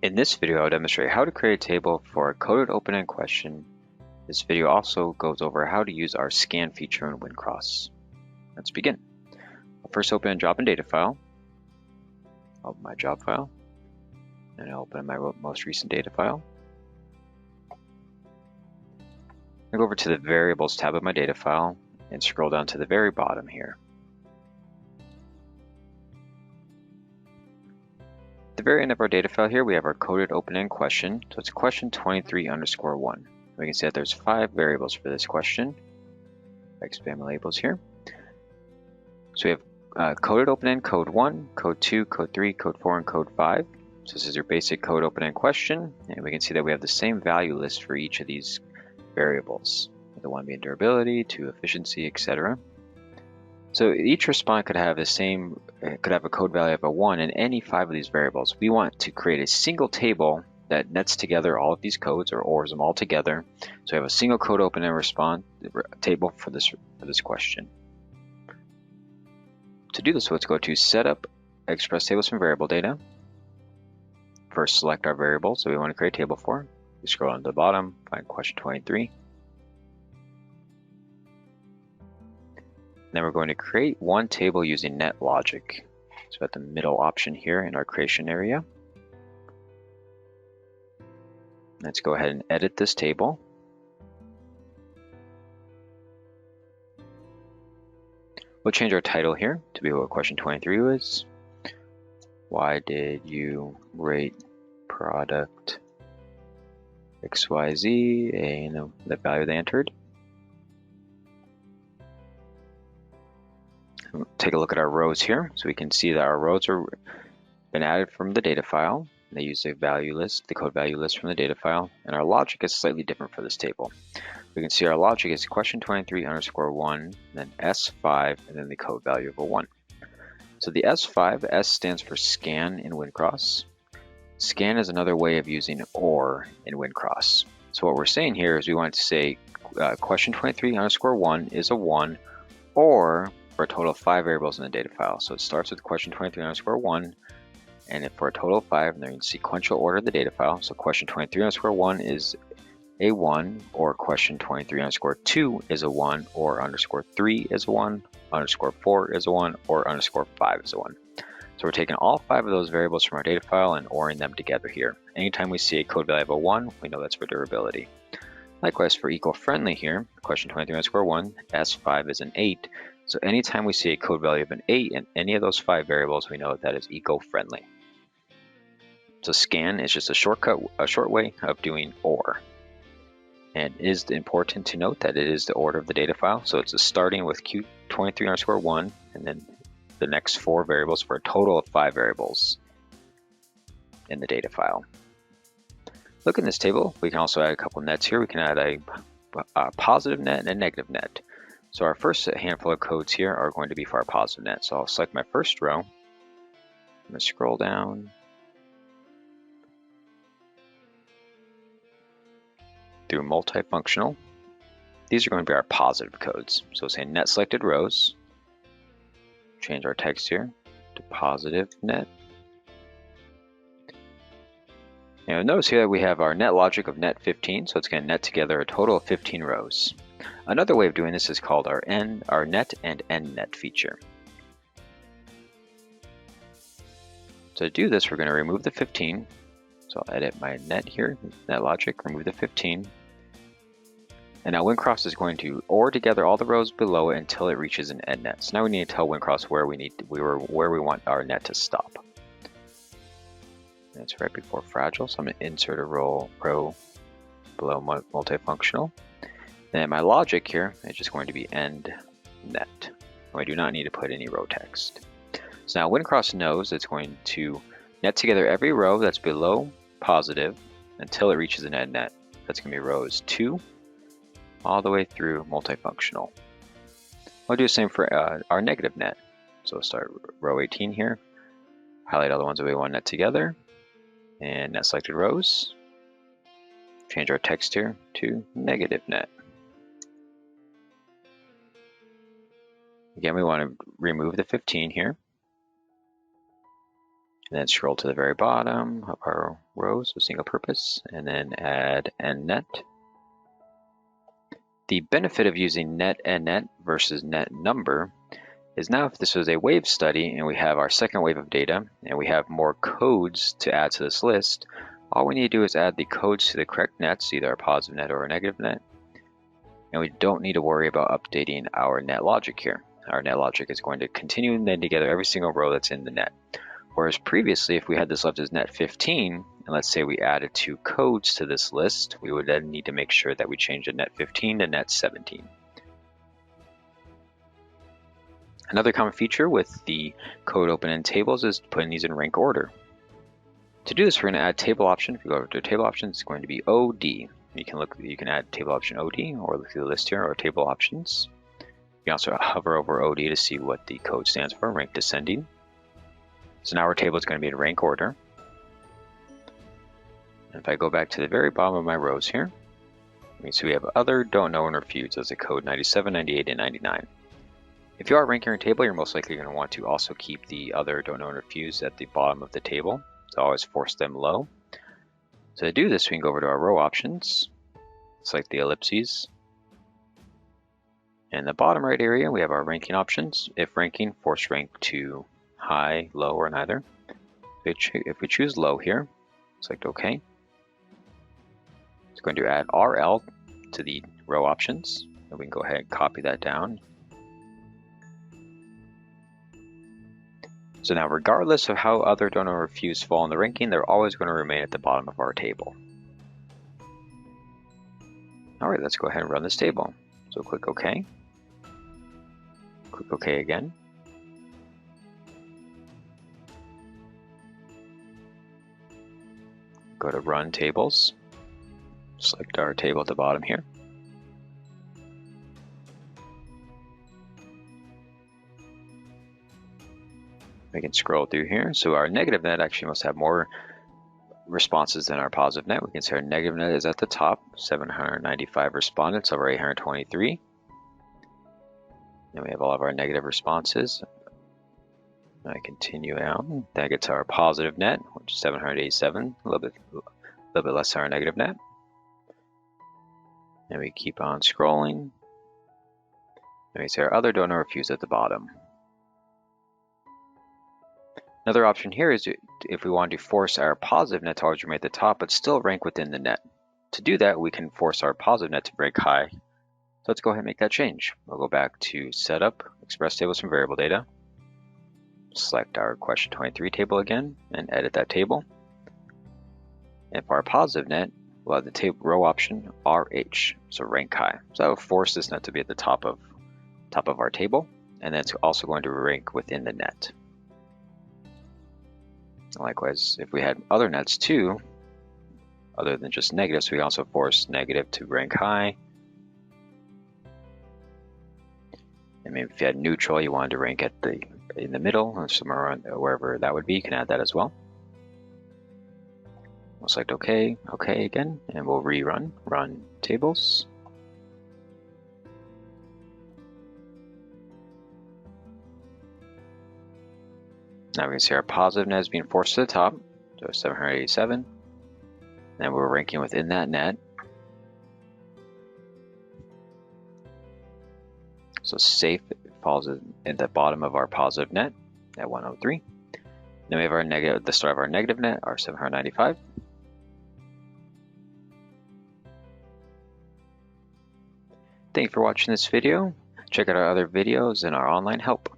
In this video, I'll demonstrate how to create a table for a coded open-end question. This video also goes over how to use our scan feature in WinCross. Let's begin. I'll first open a job and data file. Open my job file, and I'll open my most recent data file. I'll go over to the variables tab of my data file and scroll down to the very bottom here. At the very end of our data file here, we have our coded open-end question. So it's question 23_1. We can see that there's 5 variables for this question. I expand my labels here. So we have coded open-end code 1, code 2, code 3, code 4, and code 5. So this is your basic code open-end question, and we can see that we have the same value list for each of these variables. The one being durability, 2 efficiency, etc. So each response could have a code value of a 1 in any 5 of these variables. We want to create a single table that nets together all of these codes or ORs them all together. So we have a single code open and response table for this question. To do this, let's go to Setup, Express Tables from Variable Data. First, select our variable so we want to create a table for. We scroll down to the bottom, find question 23. Then we're going to create one table using net logic. So at the middle option here in our creation area. Let's go ahead and edit this table. We'll change our title here to be what question 23 was. Why did you rate product XYZ and the value they entered? Take a look at our rows here. So we can see that our rows are been added from the data file. They use the value list, the code value list from the data file, and our logic is slightly different for this table. We can see our logic is question 23_1, then S5, and then the code value of a 1. So the S5, S stands for scan in WinCross. Scan is another way of using OR in WinCross. So what we're saying here is we want to say question 23_1 is a 1, or for a total of 5 variables in the data file. So it starts with question 23_1, and if for a total of 5, and they're in sequential order of the data file. So question 23_1 is a 1, or question 23_2 is a 1, or _3 is a 1, _4 is a 1, or _5 is a 1. So we're taking all 5 of those variables from our data file and ORing them together here. Anytime we see a code value of a 1, we know that's for durability. Likewise for eco-friendly here, question 23_1, S5 is an 8. So anytime we see a code value of an 8 in any of those 5 variables, we know that is eco-friendly. So scan is just a short way of doing OR. And it is important to note that it is the order of the data file. So it's starting with Q23_1, and then the next 4 variables for a total of 5 variables in the data file. Look in this table, we can also add a couple nets here. We can add a positive net and a negative net. So our first handful of codes here are going to be for our positive net. So I'll select my first row. I'm going to scroll down through multifunctional. These are going to be our positive codes. So say net selected rows. Change our text here to positive net. And notice here that we have our net logic of net 15, so it's going to net together a total of 15 rows. Another way of doing this is called our net and ENDNET feature. So to do this, we're going to remove the 15. So I'll edit my net here, net logic, remove the 15. And now WinCross is going to OR together all the rows below it until it reaches an ENDNET. So now we need to tell WinCross where we want our net to stop. And it's right before fragile, so I'm going to insert a row below multifunctional. Then my logic here is just going to be ENDNET. We do not need to put any row text. So now WinCross knows it's going to net together every row that's below positive until it reaches an ENDNET. That's going to be rows 2 all the way through multifunctional. We'll do the same for our negative net. So we'll start row 18 here, highlight all the ones that we want to net together, and net selected rows. Change our text here to negative net. Again, we want to remove the 15 here. And then scroll to the very bottom of our rows with single purpose, and then add ENDNET. The benefit of using NETENDNET versus net number is now if this was a wave study and we have our second wave of data and we have more codes to add to this list, all we need to do is add the codes to the correct nets, either a positive net or a negative net, and we don't need to worry about updating our net logic here. Our net logic is going to continue and then together every single row that's in the net. Whereas previously, if we had this left as net 15, and let's say we added 2 codes to this list, we would then need to make sure that we change the net 15 to net 17. Another common feature with the code open-end tables is putting these in rank order. To do this, we're going to add table option. If you go over to table options, it's going to be OD. You can add table option OD or look through the list here, or table options. You can also hover over OD to see what the code stands for, rank descending. So now our table is going to be in rank order. And if I go back to the very bottom of my rows here, so we have other, don't know, and refuse as a code 97, 98, and 99. If you are ranking your table, you're most likely going to want to also keep the other, don't know, and refuse at the bottom of the table. So always force them low. So to do this, we can go over to our row options, select the ellipses. In the bottom right area, we have our ranking options. If ranking, force rank to high, low, or neither. If we choose low here, select OK. It's going to add RL to the row options, and we can go ahead and copy that down. So now, regardless of how other, don't know, or refuse fall in the ranking, they're always going to remain at the bottom of our table. All right, let's go ahead and run this table. So click OK. Click OK again. Go to Run Tables. Select our table at the bottom here. We can scroll through here. So our negative net actually must have more responses than our positive net. We can say our negative net is at the top, 795 respondents over 823. Then we have all of our negative responses. I continue out. Then I get to our positive net, which is 787, a little bit less than our negative net. And we keep on scrolling. And we say our other, don't know, refuse at the bottom. Another option here is if we want to force our positive net to always remain at the top, but still rank within the net. To do that, we can force our positive net to rank high. So let's go ahead and make that change. We'll go back to Setup, Express Tables from Variable Data. Select our question 23 table again and edit that table. And for our positive net, we'll have the table row option RH, so rank high. So that will force this net to be at the top of our table, and then it's also going to rank within the net. Likewise, if we had other nets too, other than just negatives, we also force negative to rank high. And maybe if you had neutral, you wanted to rank at in the middle, or somewhere around wherever that would be, you can add that as well. We'll select OK, OK again, and we'll rerun, run tables. Now we can see our positive net is being forced to the top, so 787. Then we're ranking within that net. So safe falls at the bottom of our positive net at 103. Then we have our negative, the start of our negative net, our 795. Thank you for watching this video. Check out our other videos and our online help.